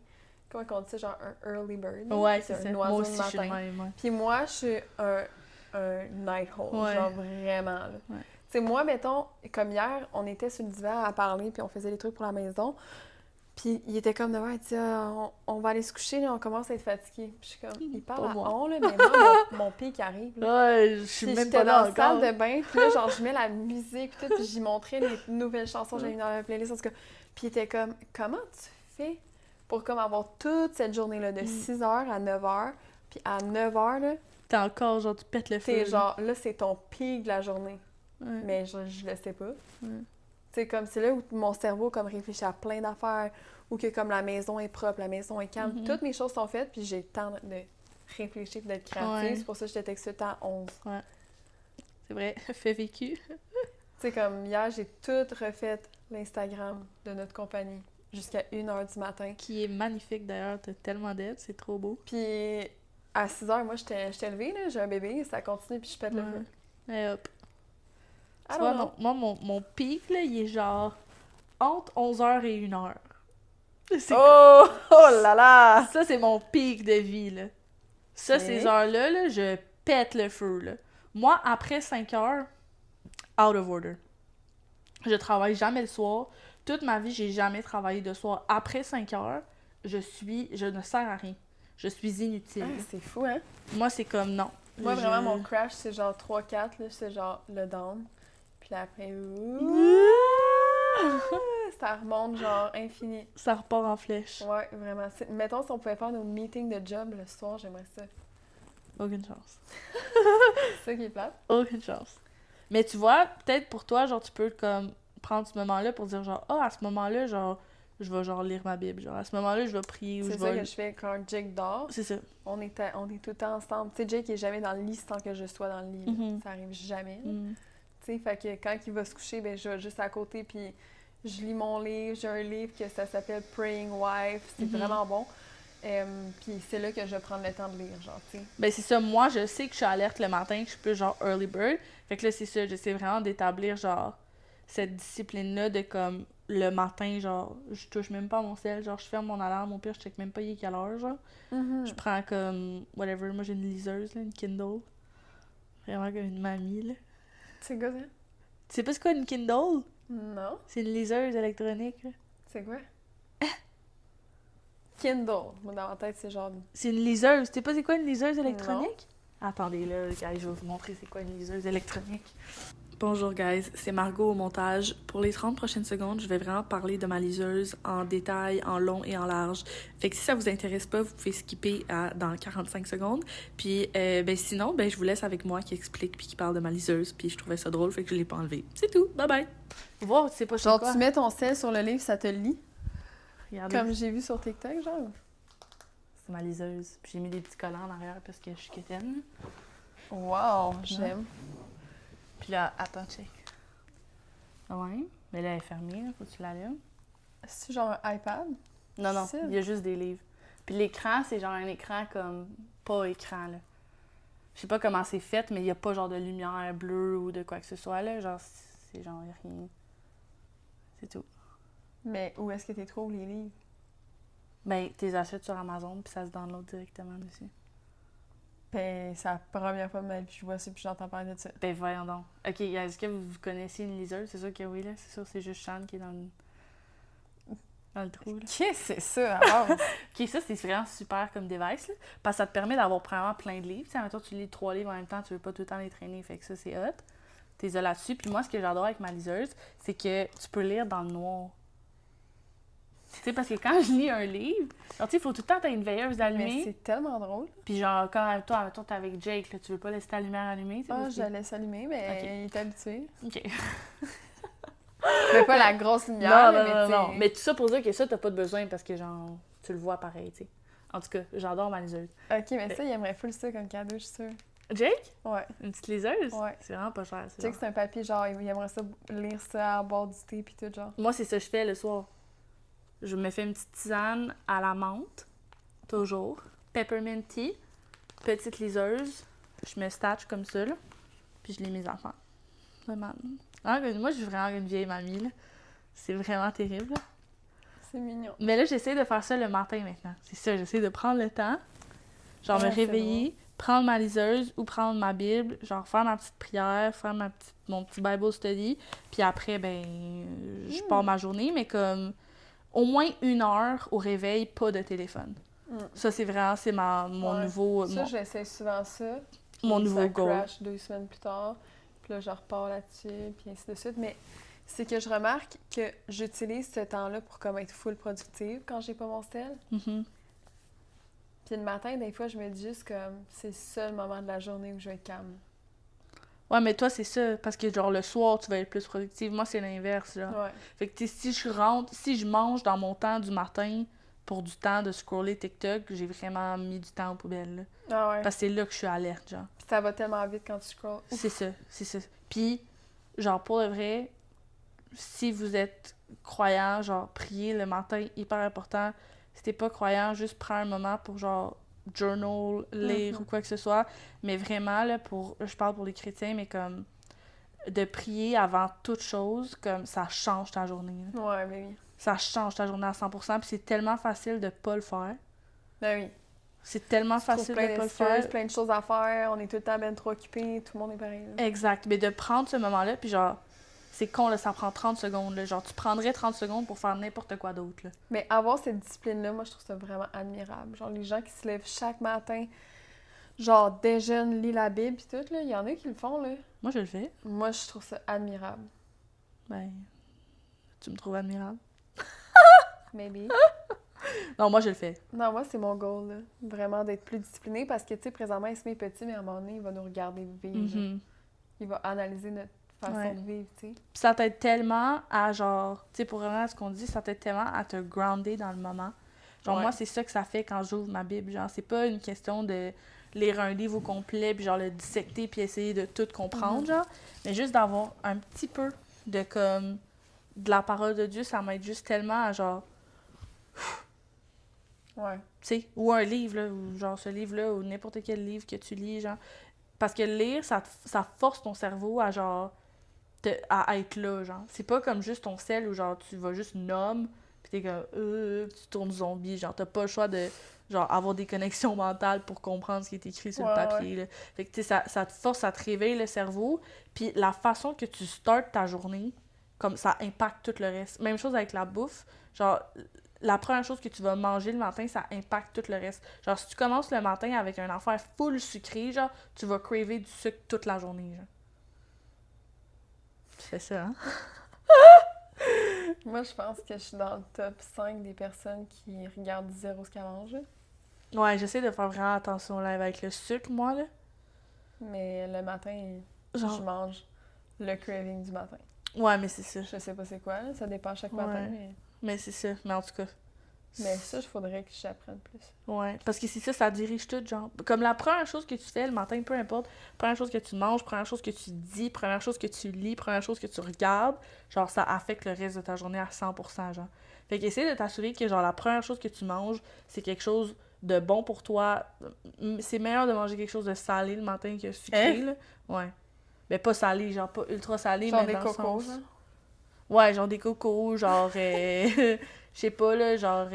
Comment on dit ça? Genre un early bird. Ouais, c'est un ça. oiseau Moi aussi, de matin. je suis le même, ouais. Puis moi, je suis un night owl, genre vraiment, là. Ouais. Tu sais, moi, mettons, comme hier, on était sur le divan à parler, puis on faisait des trucs pour la maison. Puis il était comme devant, il dit on va aller se coucher, là, on commence à être fatigué. Puis je suis comme, il parle à on, là, mais moi, mon pic arrive. Là. Ouais, je suis même pas là encore. J'étais dans la salle de bain, puis là, genre, je mets la musique, puis tout, puis j'y montrais les nouvelles chansons que j'avais mis dans la playlist, en tout cas. Puis il était comme, comment tu fais pour comme avoir toute cette journée-là, de 6h à 9h, puis à 9h, là... T'es encore, genre, tu pètes le feu. T'es genre, là, c'est ton pic de la journée. Ouais. Mais je le sais pas. Ouais. Tu sais, comme c'est là où mon cerveau comme réfléchit à plein d'affaires, ou que comme la maison est propre, la maison est calme, toutes mes choses sont faites, puis j'ai le temps de réfléchir et d'être créative. Ouais. C'est pour ça que je te texte tout le temps à 11. Ouais. C'est vrai, fait vécu. Tu sais, comme hier, j'ai tout refait l'Instagram de notre compagnie jusqu'à 1h du matin. Qui est magnifique d'ailleurs, t'as tellement d'aide, c'est trop beau. Puis à 6h, moi, j'étais levée, là, j'ai un bébé, ça continue, puis je pète le feu. Et hop. Ah Tu vois, non. moi, mon pic, là, il est genre entre 11h et 1h. Oh! Oh là là! Ça, c'est mon pic de vie, là. Ça, Ok. ces heures-là, là, je pète le feu, là. Moi, après 5h, out of order. Je travaille jamais le soir. Toute ma vie, j'ai jamais travaillé de soir. Après 5h, je ne sers à rien. Je suis inutile. Ah, c'est fou, hein? Moi, c'est comme non. Moi, vraiment, mon crash, c'est genre 3-4, là, c'est genre le down. Puis là, après, ça remonte genre infini. Ça repart en flèche. Ouais, vraiment. Mettons, si on pouvait faire nos meetings de job le soir, j'aimerais ça. Aucune chance. C'est ça qui est plate. Aucune chance. Mais tu vois, peut-être pour toi, genre, tu peux comme prendre ce moment-là pour dire genre, à ce moment-là, genre, je vais genre lire ma Bible. Genre, à ce moment-là, je vais prier ou je C'est ça vais... que je fais quand Jake dort. C'est ça. On est tout le temps ensemble. Tu sais, Jake est jamais dans le lit sans que je sois dans le lit. Mhm. Ça arrive jamais. Mm. Tu sais, fait que quand il va se coucher, ben je vais juste à côté, puis je lis mon livre. J'ai un livre que ça s'appelle Praying Wife. C'est vraiment bon. Puis c'est là que je vais prendre le temps de lire, genre, tu sais. Ben c'est ça, moi je sais que je suis alerte le matin, que je suis plus genre early bird. Fait que là c'est ça, j'essaie vraiment d'établir genre cette discipline-là de comme le matin, genre je touche même pas à mon cell, genre je ferme mon alarme, au pire je check même pas il est quelle heure, genre. Je prends comme whatever, moi j'ai une liseuse, là, une Kindle. Vraiment comme une mamie, là. C'est quoi ça? Tu sais pas c'est quoi une Kindle? Non. C'est une liseuse électronique, là. C'est quoi? Kindle. Moi, dans ma tête, c'est genre... C'est une liseuse. Tu sais pas c'est quoi une liseuse électronique? Attendez, là, guys, je vais vous montrer c'est quoi une liseuse électronique. Bonjour, guys. C'est Margot au montage. Pour les 30 prochaines secondes, je vais vraiment parler de ma liseuse en détail, en long et en large. Fait que si ça vous intéresse pas, vous pouvez skipper dans 45 secondes. Puis, sinon, je vous laisse avec moi qui explique puis qui parle de ma liseuse. Puis je trouvais ça drôle, fait que je l'ai pas enlevé. C'est tout. Bye bye. Wow, tu sais pas Genre, quoi? tu mets ton sel sur le livre, ça te lit. Regardez. Comme j'ai vu sur TikTok, genre. C'est ma liseuse. Puis j'ai mis des petits collants en arrière parce que je suis quétaine. Wow, j'aime. Puis là, attends, check. Ouais. Mais là, elle est fermée, là. Faut que tu l'allumes. C'est genre un iPad? Non, C'est... il y a juste des livres. Puis l'écran, c'est genre un écran comme... Pas écran, là. Je sais pas comment c'est fait, mais il y a pas genre de lumière bleue ou de quoi que ce soit, là. Genre, c'est genre rien. C'est tout. Mais où est-ce que tu trouves les livres? Ben, t'es achètes sur Amazon, puis ça se download directement dessus. Ben, c'est la première fois de ma vie que je vois ça, puis j'entends parler de ça. Ben, voyons donc. Ok, est-ce que vous connaissez une liseuse? C'est sûr que oui, là. C'est sûr, c'est juste Sean qui est dans le trou, là. Qu'est-ce que c'est ça, alors? Ok, ça, c'est vraiment super comme device, là. Parce que ça te permet d'avoir vraiment plein de livres. Tu sais, mettons, tu lis 3 livres en même temps, tu veux pas tout le temps les traîner. Fait que ça, c'est hot. T'es là-dessus. Puis moi, ce que j'adore avec ma liseuse, c'est que tu peux lire dans le noir. Tu sais, parce que quand je lis un livre, genre, tu sais, il faut tout le temps que t'aies une veilleuse allumée. Mais c'est tellement drôle. Puis genre, quand toi, mettons, t'es avec Jake, là, tu veux pas laisser ta lumière allumée, tu sais. Ah, parce je que- la laisse allumer, mais Ok. il est habitué. Ok. Mais pas la grosse lumière, Non. Mais tout ça pour dire que ça, t'as pas de besoin parce que, genre, tu le vois pareil, tu sais. En tout cas, j'adore ma liseuse. Ok, mais ça, il aimerait full ça comme cadeau, je suis sûre. Jake? Ouais. Une petite liseuse? Ouais. C'est vraiment pas cher, Tu sais que c'est un papier, genre, il aimerait ça lire ça, boire du thé, pis tout, genre. Moi, c'est ça que je fais le soir. Je me fais une petite tisane à la menthe, toujours. Peppermint tea, petite liseuse. Je me statche comme ça, là. Puis je lis mes enfants. Vraiment. Ah, moi, je suis vraiment une vieille mamie, là. C'est vraiment terrible, là. C'est mignon. Mais là, j'essaie de faire ça le matin maintenant. C'est ça, j'essaie de prendre le temps. Genre, Ouais, me c'est réveiller, prendre ma liseuse ou prendre ma Bible, genre faire ma petite prière, faire mon petit Bible study. Puis après, je pars ma journée, mais comme au moins 1 heure au réveil, pas de téléphone. Ça, c'est vraiment, mon Ouais. nouveau... Ça, j'essaie souvent ça. mon Puis nouveau ça goal. crash 2 semaines plus tard. Puis là, je repars là-dessus, puis ainsi de suite. Mais c'est que je remarque que j'utilise ce temps-là pour comme être full productive quand j'ai pas mon sel. Mhm. Puis le matin, des fois, je me dis juste comme c'est le seul moment de la journée où je vais être calme. Ouais, mais toi, c'est ça. Parce que, genre, le soir, tu vas être plus productive. Moi, c'est l'inverse, là. Ouais. Fait que, tu sais, si je mange dans mon temps du matin pour du temps de scroller TikTok, j'ai vraiment mis du temps aux poubelles, là. Ah ouais. Parce que c'est là que je suis alerte, genre. Puis ça va tellement vite quand tu scrolls. C'est ça. Puis, genre, pour le vrai, si vous êtes croyant, genre, prier le matin, hyper important. Si t'es pas croyant, juste prends un moment pour, genre, journal, lire ou quoi que ce soit. Mais vraiment, là, je parle pour les chrétiens, mais comme de prier avant toute chose, comme ça change ta journée, là. Ouais, ben oui. Ça change ta journée à 100%, puis c'est tellement facile de pas le faire. Ben oui. C'est tellement Tu trouves facile plein de pas le d'excuses, faire. plein de choses à faire, on est tout le temps ben trop occupés, tout le monde est pareil. Là. Exact. Mais de prendre ce moment-là, puis genre, c'est con, là, ça prend 30 secondes, là. Genre, tu prendrais 30 secondes pour faire n'importe quoi d'autre, là. Mais avoir cette discipline-là, moi, je trouve ça vraiment admirable. Genre, les gens qui se lèvent chaque matin, genre, déjeunent, lisent la Bible, pis tout, là, il y en a qui le font, là. Moi, je le fais. Moi, je trouve ça admirable. Ben, tu me trouves admirable. maybe. Non, moi, je le fais. Non, moi, c'est mon goal, là. Vraiment d'être plus discipliné parce que, tu sais, présentement, il se met petit, mais à un moment donné, il va nous regarder vivre. Là. Mhm. Il va analyser notre façon Ouais. de vivre, tu sais. Puis ça t'aide tellement à, genre, tu sais, pour revenir à ce qu'on dit, ça t'aide tellement à te grounder dans le moment. Genre, Ouais. moi, c'est ça que ça fait quand j'ouvre ma Bible. Genre, c'est pas une question de lire un livre au complet, puis genre le dissecter, puis essayer de tout comprendre, genre. Mais juste d'avoir un petit peu de, comme, de la parole de Dieu, ça m'aide juste tellement à, genre, Ouais. tu sais, ou un livre, là, ou genre ce livre-là, ou n'importe quel livre que tu lis, genre. Parce que lire, ça force ton cerveau à, genre, à être là, genre. C'est pas comme juste ton sel où, genre, tu vas juste nommer, pis t'es comme, tu tournes zombie, genre, t'as pas le choix de, genre, avoir des connexions mentales pour comprendre ce qui est écrit sur le papier, là. Fait que, tu sais, ça te force à te réveiller le cerveau, puis la façon que tu startes ta journée, comme ça impacte tout le reste. Même chose avec la bouffe, genre, la première chose que tu vas manger le matin, ça impacte tout le reste. Genre, si tu commences le matin avec un affaire full sucré, genre, tu vas craver du sucre toute la journée, genre. C'est ça, hein? Moi, je pense que je suis dans le top 5 des personnes qui regardent zéro ce qu'elles mangent. Ouais, j'essaie de faire vraiment attention là avec le sucre, moi, là. Mais le matin, Genre, je mange le craving du matin. ouais, mais c'est ça. Je sais pas c'est quoi, là, ça dépend chaque Ouais. matin, mais... Mais c'est ça. Mais en tout cas, Mais ça, il faudrait que j'apprenne plus. ouais. Parce que c'est ça, ça dirige tout, genre. Comme la première chose que tu fais le matin, peu importe, première chose que tu manges, première chose que tu dis, première chose que tu lis, première chose que tu regardes, genre, ça affecte le reste de ta journée à 100%, genre. Fait qu'essaie de t'assurer que, genre, la première chose que tu manges, c'est quelque chose de bon pour toi. C'est meilleur de manger quelque chose de salé le matin que sucré, là. Ouais. Mais pas salé, genre, pas ultra salé, Genre mais des dans le cocos, sens... genre. Ouais, genre des cocos, genre, je sais pas, là, genre,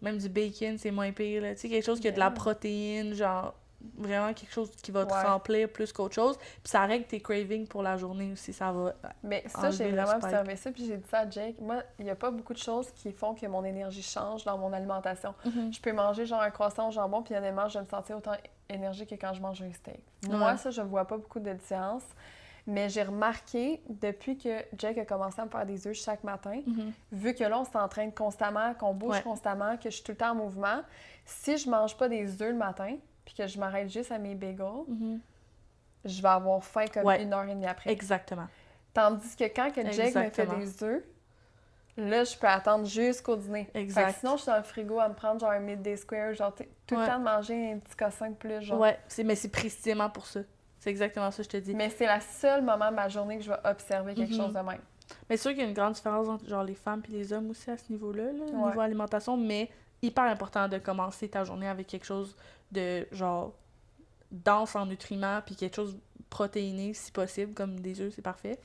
même du bacon, c'est moins pire, là. Tu sais, quelque chose qui a de la Yeah. protéine, genre, vraiment quelque chose qui va te Ouais. remplir plus qu'autre chose. Puis ça règle tes cravings pour la journée aussi, ça va... Mais ça, Enlever j'ai le vraiment spike. observé ça, puis j'ai dit ça à Jake. Moi, il n'y a pas beaucoup de choses qui font que mon énergie change dans mon alimentation. Je peux manger genre un croissant au jambon, puis honnêtement, je vais me sentir autant énergique que quand je mange un steak. Moi, Ouais. ça, je vois pas beaucoup de différence. Mais j'ai remarqué, depuis que Jake a commencé à me faire des œufs chaque matin, vu que là, on s'entraîne constamment, qu'on bouge Ouais. constamment, que je suis tout le temps en mouvement, si je mange pas des œufs le matin, puis que je m'arrête juste à mes bagels, je vais avoir faim comme Ouais. 1h30 après. Exactement. Tandis que quand que Jake me fait Exactement. des œufs, là, je peux attendre jusqu'au dîner. Exact. Fait que sinon, je suis dans le frigo à me prendre genre un midday square, genre tout le Ouais. temps de manger un petit cossin de plus, genre. Ouais, mais c'est précisément pour ça. C'est exactement ça que je te dis. Mais c'est le seul moment de ma journée que je vais observer quelque chose de même. Mais c'est sûr qu'il y a une grande différence entre genre les femmes et les hommes aussi à ce niveau-là, là, Ouais. niveau alimentation, mais hyper important de commencer ta journée avec quelque chose de genre dense en nutriments puis quelque chose protéiné si possible, comme des œufs, c'est parfait.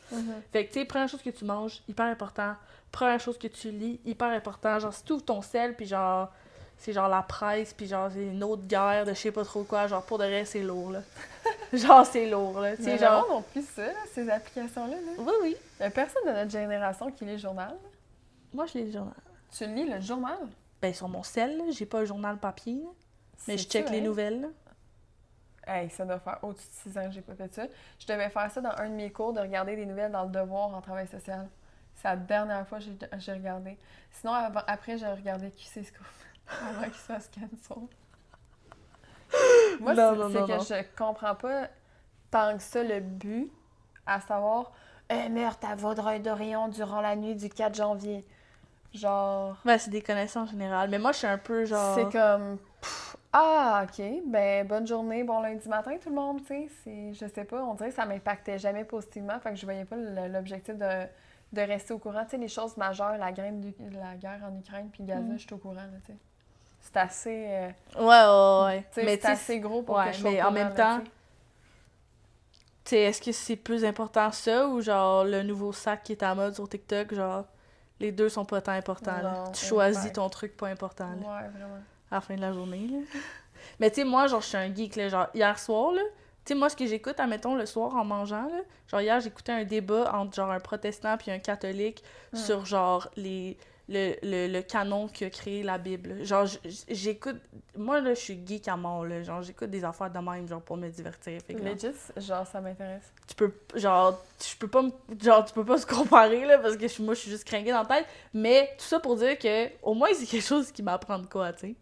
Fait que tu sais, première chose que tu manges, hyper important. Première chose que tu lis, hyper important. Genre si tu ouvres ton sel puis genre c'est genre la presse puis genre c'est une autre guerre de je sais pas trop quoi, genre pour de vrai c'est lourd là. Genre c'est lourd là, tu Mais sais genre. genre non plus ça, là, ces applications-là. Là. Oui oui. Il y a personne de notre génération qui lit le journal. Là. Moi je lis le journal. Tu lis le journal? Ben, sur mon sel, là, j'ai pas un journal papier, là, mais je C'est-tu check les vrai? nouvelles. Là. Hey, ça doit faire au-dessus de 6 ans que j'ai pas fait ça. Je devais faire ça dans un de mes cours, de regarder des nouvelles dans le devoir en travail social. C'est la dernière fois que j'ai regardé. Sinon, après, j'ai regardé QC Scoop avant qu'il se fasse cancel. Moi, c'est que je comprends pas tant que ça le but, à savoir meurtre à Vaudreuil-Dorion durant la nuit du 4 janvier. Genre... Ben, c'est des connaissances générales. Mais moi, je suis un peu genre. C'est comme... ah, OK. Ben, bonne journée, bon lundi matin, tout le monde, tu sais. Je sais pas, on dirait que ça m'impactait jamais positivement. Fait que je voyais pas l'objectif de rester au courant. Tu sais, les choses majeures, la guerre en Ukraine puis Gaza, je suis au courant, là, tu sais. C'est assez... Ouais. tu sais, Mais c'est assez gros pour que je sois au mais courant, en même là, temps, tu sais. tu sais, est-ce que c'est plus important ça ou genre le nouveau sac qui est à mode sur TikTok, genre. Les deux sont pas tant importants, là. Non, Tu choisis ouais. ton truc pas important, là, Ouais, vraiment. à la fin de la journée, là. Mais tu sais, moi, genre, je suis un geek, là. Genre, hier soir, là, tu sais, moi, ce que j'écoute, admettons, le soir en mangeant, là, genre, hier, j'écoutais un débat entre, genre, un protestant puis un catholique sur, genre, le canon qui a créé la Bible. Genre, j'écoute... Moi, là, je suis geek à mort, là. Genre, j'écoute des affaires de même, genre, pour me divertir. Fait que, Legit, genre, ça m'intéresse. tu peux pas se comparer, là, parce que moi, je suis juste crinquée dans la tête. Mais tout ça pour dire que, au moins, c'est quelque chose qui m'apprend de quoi, tu sais.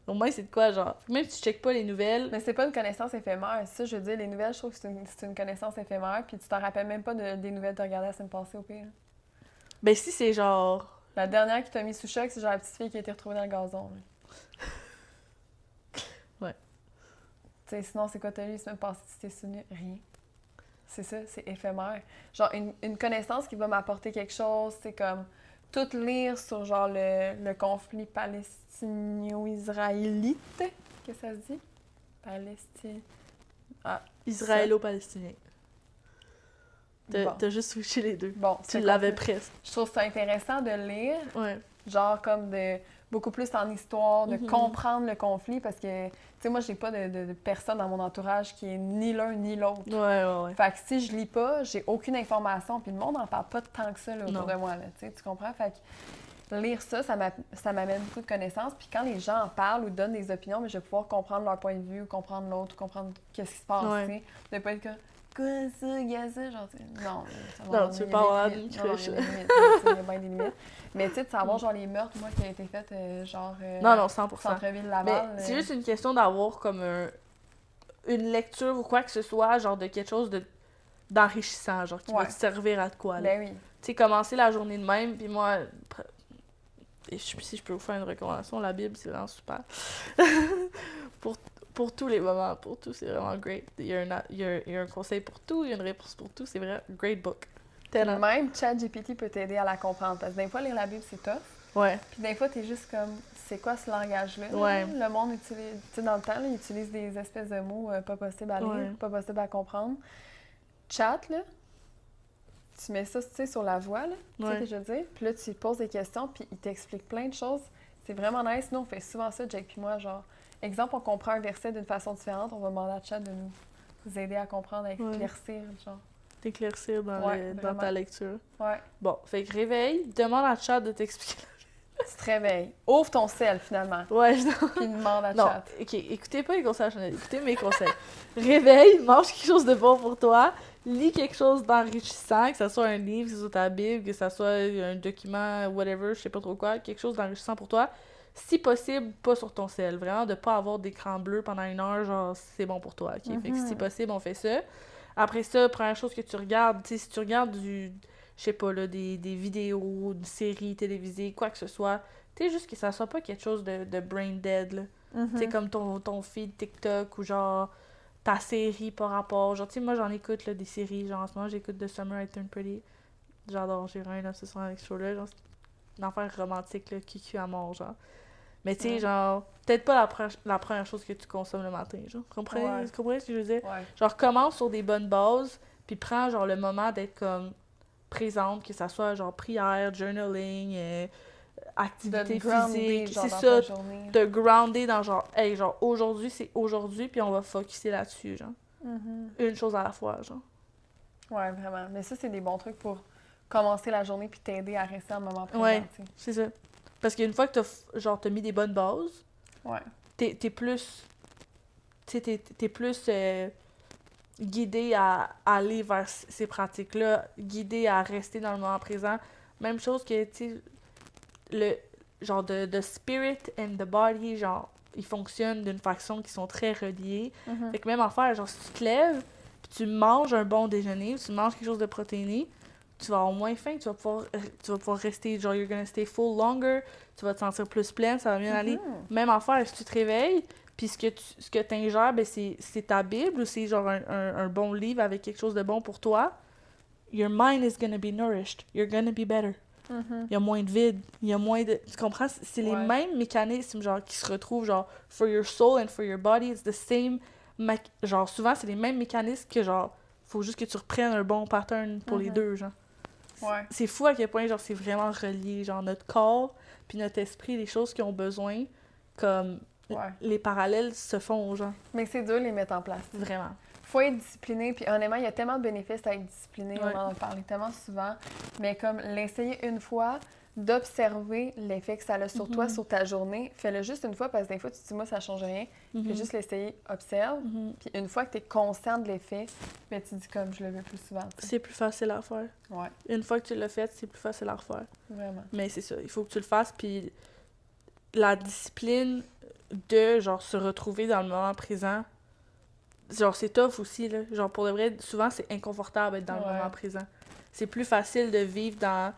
Au moins, c'est de quoi, genre... Même si tu checkes pas les nouvelles... Mais c'est pas une connaissance éphémère. Ça, je veux dire, les nouvelles, je trouve que c'est une connaissance éphémère, puis tu t'en rappelles même pas des nouvelles que t'as regardées la semaine passée, au pire. Ben, si c'est genre... La dernière qui t'a mis sous choc, c'est genre la petite fille qui a été retrouvée dans le gazon. Ouais. Tu sais, sinon, c'est quoi t'as lu la semaine passée? Tu t'es souvenu? Rien. C'est ça, c'est éphémère. Genre, une connaissance qui va m'apporter quelque chose, c'est comme tout lire sur genre le conflit palestino-israélite. Qu'est-ce que ça se dit? Palestine. Ah, Israélo-palestinien. bon. T'as juste switché les deux. Bon, Tu l'avais presque. Je trouve ça intéressant de lire, Ouais. genre comme de beaucoup plus en histoire, de Mhm. comprendre le conflit, parce que, tu sais, moi, j'ai pas de personne dans mon entourage qui est ni l'un ni l'autre. Ouais. Fait que si je lis pas, j'ai aucune information, puis le monde en parle pas tant que ça là, autour Non. de moi, là, tu comprends? Fait que lire ça, ça m'amène beaucoup de connaissances, puis quand les gens en parlent ou donnent des opinions, mais je vais pouvoir comprendre leur point de vue, ou comprendre l'autre, ou comprendre qu'est-ce qui se passe, Ouais. tu sais. De pas être comme « Quoi ça, gars, ça? » Genre, non, ça Non, tu veux pas avoir l'air d'une Non, cruche. il y a des limites, il y a bien des limites. Mais tu sais, de savoir, genre, les meurtres, moi, qui a été fait, genre, Non, 100%. centre-ville Mais Laval. c'est juste une question d'avoir comme une lecture ou quoi que ce soit, genre de quelque chose d'enrichissant, genre qui va Ouais. te servir à de quoi. Là. Ben oui. Tu sais, commencer la journée de même, puis moi, si je peux vous faire une recommandation, la Bible, c'est vraiment super. pour tous les moments, pour tout, c'est vraiment great. Il y a un conseil pour tout, il y a une réponse pour tout, c'est vrai, great book. Tellement. Même ChatGPT peut t'aider à la comprendre, parce que des fois, lire la Bible, c'est tough. Ouais. Puis des fois, t'es juste comme, c'est quoi ce langage-là? Ouais. Le monde utilise, tu sais, dans le temps, là, il utilise des espèces de mots pas possibles à lire, Ouais. pas possibles à comprendre. Chat, là, tu mets ça, tu sais, sur la voix, là, tu sais Ouais. ce que je veux dire? Puis là, tu poses des questions, puis il t'explique plein de choses. C'est vraiment nice. Nous, on fait souvent ça, Jake puis moi, genre, exemple, on comprend un verset d'une façon différente, on va demander à Chat de nous aider à comprendre, à éclaircir, genre. T'éclaircir dans Vraiment. ta lecture. Ouais. Bon, fait que réveille, demande à Chat de t'expliquer. Tu te réveilles. Ouvre ton sel, finalement. Ouais, Puis demande à non, Chat. ok, écoutez pas les conseils Chanel, écoutez mes conseils. Réveille, mange quelque chose de bon pour toi, lis quelque chose d'enrichissant, que ce soit un livre, que ce soit ta Bible, que ce soit un document, whatever, je sais pas trop quoi, quelque chose d'enrichissant pour toi. Si possible, pas sur ton sel. Vraiment, de pas avoir d'écran bleu pendant 1 heure, genre, c'est bon pour toi, ok? Fait que si possible, on fait ça. Après ça, première chose que tu regardes, tu sais, si tu regardes je sais pas, là, des vidéos, une série télévisée, quoi que ce soit, tu sais, juste que ça soit pas quelque chose de brain dead, là. Tu sais, comme ton feed TikTok ou genre ta série par rapport. Genre, tu sais, moi, j'en écoute, là, des séries. Genre, en ce moment, j'écoute The Summer I Turned Pretty. J'adore, j'ai vraiment une obsession avec ce show-là. Genre, c'est une affaire romantique, là, qui à mort, genre. Mais tu sais, genre, peut-être pas la première chose que tu consommes le matin, genre. Tu comprends ce que je veux dire? Ouais. Genre, commence sur des bonnes bases, puis prends, genre, le moment d'être comme présente, que ça soit, genre, prière, journaling, activité physique. C'est ça, te grounder dans, genre, hey, genre, aujourd'hui, c'est aujourd'hui, puis on va focusser là-dessus, genre. Une chose à la fois, genre. Ouais, vraiment. Mais ça, c'est des bons trucs pour commencer la journée puis t'aider à rester en moment présent, Ouais, tu sais. c'est ça. Parce qu'une fois que t'as mis des bonnes bases, Ouais. t'es plus... Tu sais, t'es plus guidé à aller vers ces pratiques-là, guidé à rester dans le moment présent. Même chose que, tu sais, le genre de spirit and the body, genre, ils fonctionnent d'une façon qui sont très reliés. Fait que même affaire, genre, si tu te lèves, puis tu manges un bon déjeuner, tu manges quelque chose de protéiné, tu vas avoir moins faim, tu vas pouvoir rester, genre, you're gonna stay full longer, tu vas te sentir plus pleine, ça va bien aller. Même affaire, si tu te réveilles, puis ce que t'ingères, ben c'est ta Bible ou c'est genre un bon livre avec quelque chose de bon pour toi, your mind is gonna be nourished, you're gonna be better. Il y a moins de vide, il y a moins de... Tu comprends? C'est les mêmes mécanismes, genre, qui se retrouvent, genre, for your soul and for your body, it's the same... Genre, souvent, c'est les mêmes mécanismes que, genre, faut juste que tu reprennes un bon pattern pour les deux, genre. Ouais. C'est fou à quel point, genre, c'est vraiment relié, genre, notre corps puis notre esprit, les choses qu'ils ont besoin, comme... Les parallèles se font, genre. Mais c'est dur de les mettre en place. Vraiment. Faut être discipliné, puis honnêtement, il y a tellement de bénéfices à être discipliné, on en a parlé tellement souvent, mais comme l'essayer une fois, d'observer l'effet que ça a sur toi, sur ta journée. Fais-le juste une fois, parce que des fois, tu te dis, moi, ça change rien. Fais juste l'essayer, observe. Puis une fois que tu es conscient de l'effet, ben, tu dis comme, je le veux plus souvent. T'sais. C'est plus facile à faire. Ouais, Une fois que tu l'as fait, c'est plus facile à refaire. vraiment. Mais c'est ça, il faut que tu le fasses, puis la discipline de, genre, se retrouver dans le moment présent, genre, c'est tough aussi, là. Genre, pour de vrai, souvent, c'est inconfortable d'être dans le moment présent. C'est plus facile de vivre dans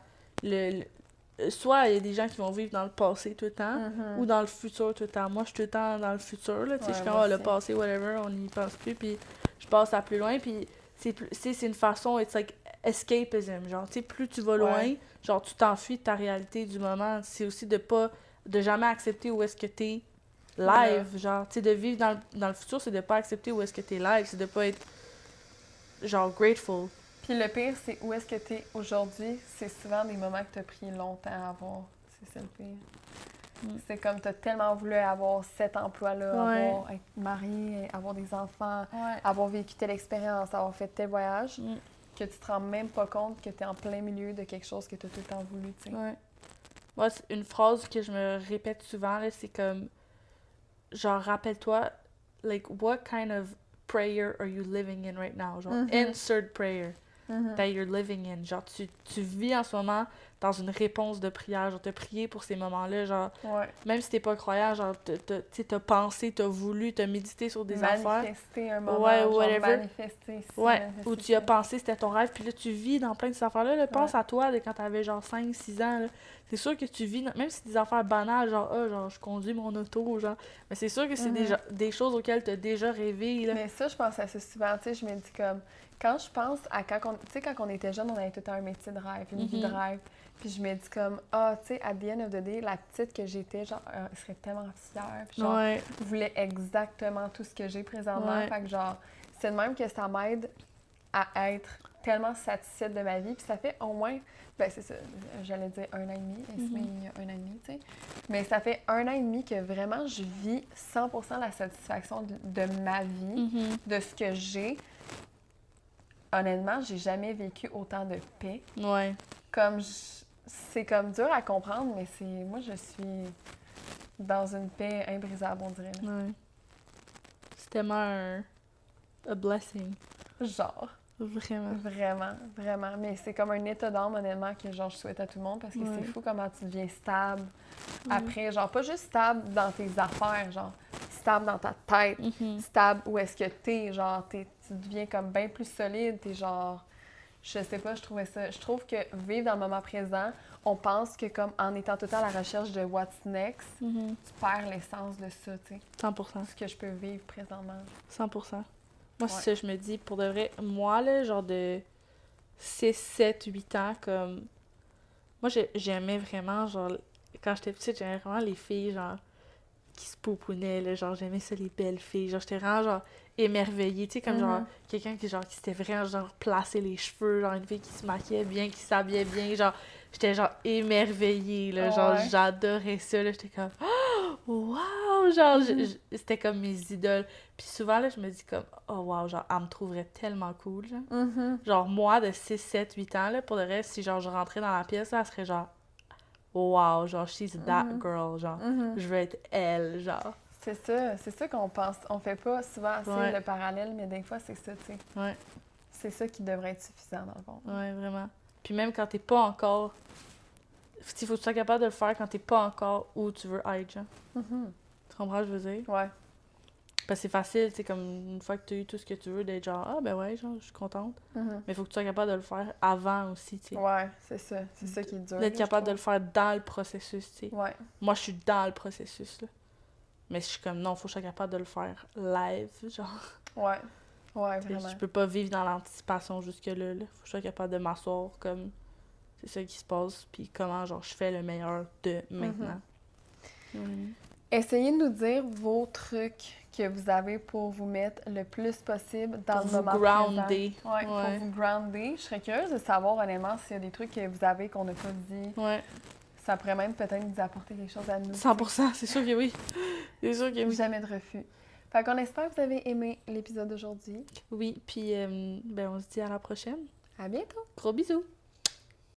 soit il y a des gens qui vont vivre dans le passé tout le temps, ou dans le futur tout le temps. Moi, je suis tout le temps dans le futur, là, tu sais, je suis comme, le passé, whatever, on n'y pense plus, puis je passe à plus loin, puis c'est une façon, it's like escapism, genre, tu sais, plus tu vas loin, genre, tu t'enfuis de ta réalité du moment. C'est aussi de jamais accepter où est-ce que t'es live, genre, tu sais, de vivre dans le futur, c'est de pas accepter où est-ce que t'es live, c'est de pas être, genre, grateful. Puis le pire, c'est où est-ce que tu es aujourd'hui. C'est souvent des moments que tu as pris longtemps à avoir. C'est ça le pire. C'est comme tu as tellement voulu avoir cet emploi-là, être marié, avoir des enfants, avoir vécu telle expérience, avoir fait tel voyage, que tu te rends même pas compte que tu es en plein milieu de quelque chose que tu as tout le temps voulu, tu sais. Ouais. Moi, c'est une phrase que je me répète souvent, là, c'est comme, genre, rappelle-toi, like, what kind of prayer are you living in right now? Genre, insert prayer that you're living in. Genre, tu vis en ce moment dans une réponse de prière. Genre, t'as prié pour ces moments-là. Genre, même si t'es pas croyant, genre, t'as pensé, t'as voulu, t'as médité sur des affaires. Manifester un moment, genre, manifester ici, ou tu as pensé, c'était ton rêve, puis là, tu vis dans plein de ces affaires-là. Là, pense à toi de quand t'avais, genre, 5-6 ans, là. C'est sûr que tu vis, même si c'est des affaires banales, genre, genre, je conduis mon auto, genre, mais c'est sûr que c'est des choses auxquelles t'as déjà rêvé, là. Mais ça, je pense à ça souvent, tu sais, je me dis comme, quand je pense à quand on était jeune, on avait tout un métier de rêve, une vie de rêve, puis je me dis comme, tu sais, at the end of the day, la petite que j'étais, genre, elle serait tellement fière, puis genre, voulait exactement tout ce que j'ai présentement, fait que genre, c'est de même que ça m'aide à être tellement satisfaite de ma vie, puis ça fait au moins, ben c'est ça, j'allais dire 1 an et demi, il y a 1 an et demi, tu sais, mais ça fait 1 an et demi que vraiment je vis 100% la satisfaction de ma vie, de ce que j'ai. Honnêtement, j'ai jamais vécu autant de paix. Comme c'est comme dur à comprendre, mais moi je suis dans une paix imbrisable, on dirait. C'est tellement a blessing. Genre. Vraiment. Vraiment, vraiment. Mais c'est comme un état d'âme, honnêtement, que genre je souhaite à tout le monde parce que c'est fou comment tu deviens stable. Après, genre pas juste stable dans tes affaires, genre stable dans ta tête, stable où est-ce que t'es, genre tu deviens comme bien plus solide, t'es genre, je sais pas, je trouve que vivre dans le moment présent, on pense que comme en étant tout le temps à la recherche de what's next, tu perds l'essence de ça, tu sais. 100%. Ce que je peux vivre présentement. 100%. Moi, c'est ça, je me dis, pour de vrai, moi, là, genre de 6, 7, 8 ans, comme... Moi, j'aimais vraiment, genre, quand j'étais petite, j'aimais vraiment les filles, genre, qui se pouponnaient, là, genre, j'aimais ça, les belles filles. Genre, j'étais vraiment, genre, émerveillée, tu sais, comme, genre, quelqu'un qui s'était vraiment, genre, placé les cheveux, genre, une fille qui se maquillait bien, qui s'habillait bien, genre, j'étais, genre, émerveillée, là, genre, j'adorais ça, là, j'étais comme... Wow! Genre, c'était comme mes idoles. Puis souvent, là, je me dis comme, oh wow, genre, elle me trouverait tellement cool, genre. Genre, moi, de 6, 7, 8 ans, là, pour le reste, si, genre, je rentrais dans la pièce, là, elle serait genre, wow, genre, she's that girl, genre. Je veux être elle, genre. C'est ça qu'on pense. On fait pas souvent assez le parallèle, mais des fois, c'est ça, tu sais. C'est ça qui devrait être suffisant, dans le fond. Ouais, vraiment. Puis même quand t'es pas encore... Il faut que tu sois capable de le faire quand t'es pas encore où tu veux être, genre. Tu comprends ce que je veux dire? Ouais. Parce que c'est facile, tu sais, comme une fois que tu as eu tout ce que tu veux, d'être genre, ah ben ouais, genre, je suis contente. Mais il faut que tu sois capable de le faire avant aussi, tu sais. Ouais, c'est ça. C'est ça qui est dur. D'être capable de le faire dans le processus, tu sais. Ouais. Moi, je suis dans le processus, là. Mais je suis comme, non, faut que je sois capable de le faire live, genre. Ouais. Ouais, vraiment. Je peux pas vivre dans l'anticipation jusque-là, là. Faut que je sois capable de m'asseoir comme... C'est ça qui se passe, puis comment, genre, je fais le meilleur de maintenant. Essayez de nous dire vos trucs que vous avez pour vous mettre le plus possible dans le moment grounder. présent. Ouais, pour vous grounder. Je serais curieuse de savoir, honnêtement, s'il y a des trucs que vous avez qu'on n'a pas dit. Ça pourrait même peut-être nous apporter quelque chose à nous. 100%, c'est sûr que oui. C'est sûr que oui. Jamais de refus. Fait qu'on espère que vous avez aimé l'épisode d'aujourd'hui. Oui, puis ben on se dit à la prochaine. À bientôt. Gros bisous.